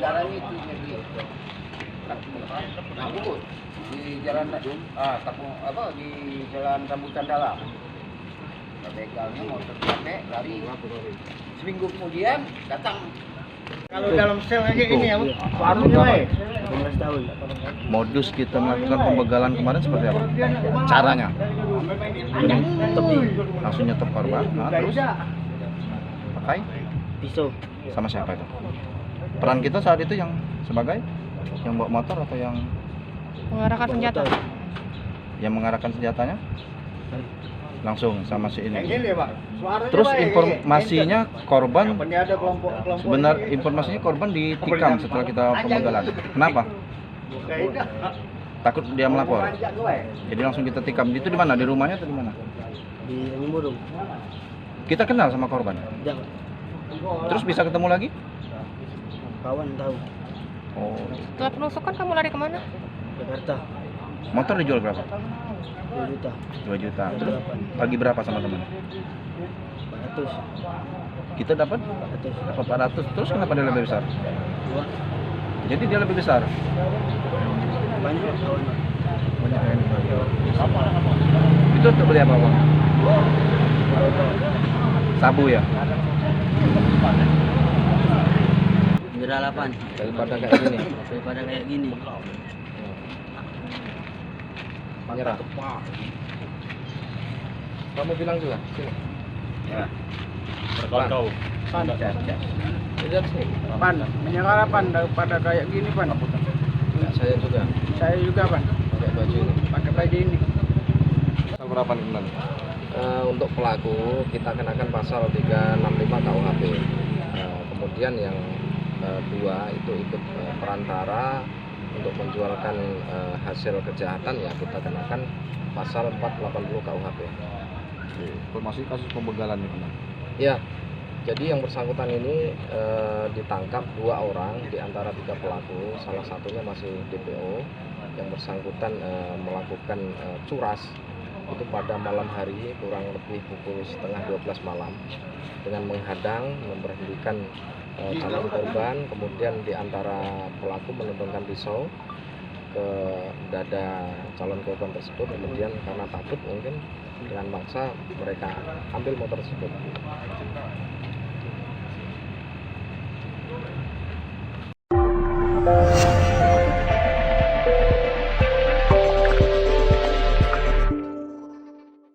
kendaraan itu jadi ngangkut di jalan Tapung apa di jalan Rambutan Dalam. Begalnya motor capek lari. Seminggu kemudian datang. Kalau dalam sel aja ini ya, barunya Modus kita melakukan pembegalan kemarin seperti apa? Caranya? Langsung nyetop korban. Nah, terus pakai pisau. sama siapa itu? Peran kita saat itu yang sebagai yang bawa motor atau yang Mengarahkan senjata. yang mengarahkan senjatanya? Langsung sama si ini. Yang ini Pak. Suaranya Terus Pak, informasinya korban ini ada kelompok sebenar informasinya korban ditikam setelah kita pembegalan. Kenapa? Takut dia melapor. Jadi langsung kita tikam. Itu di mana? Di rumahnya atau di mana? Di Angin Burung. Kita kenal sama korban. Jangan. Terus bisa ketemu lagi? Kawan tahu. Oh, Setelah penusukan kamu lari kemana? Jakarta. motor dijual berapa? 2 juta. 2 juta. Terus bagi berapa sama teman? 400. Kita dapat 400. Terus kenapa dia lebih besar? 2. Jadi dia lebih besar. Banyak kawan. Banyak yang dijual. Itu untuk beli apa, Bang? Sabu ya? Bendera 8. Daripada kayak gini. Daripada kayak gini. Menyerah. Kamu bilang juga, sini. Ya. Kau. Pan, menyerah Pan daripada kayak gini Pan. Ya, saya juga. Saya juga Pan, Pakai baju ini. pakai baju ini. Pasal berapa nih teman? Untuk pelaku kita kenakan pasal 365 KUHP. Kemudian yang dua itu ikut perantara untuk menjualkan hasil kejahatan, ya kita kenakan pasal 480 KUHP. Informasi kasus pembegalan nih teman. Ya, jadi yang bersangkutan ini ditangkap 2 orang di antara 3 pelaku. Salah satunya masih DPO. Yang bersangkutan melakukan curas itu pada malam hari kurang lebih pukul setengah 12 malam dengan menghadang, memberhentikan calon korban. Kemudian di antara pelaku menodongkan pisau ke dada calon korban tersebut. Kemudian karena takut mungkin dengan maksa mereka ambil motor tersebut.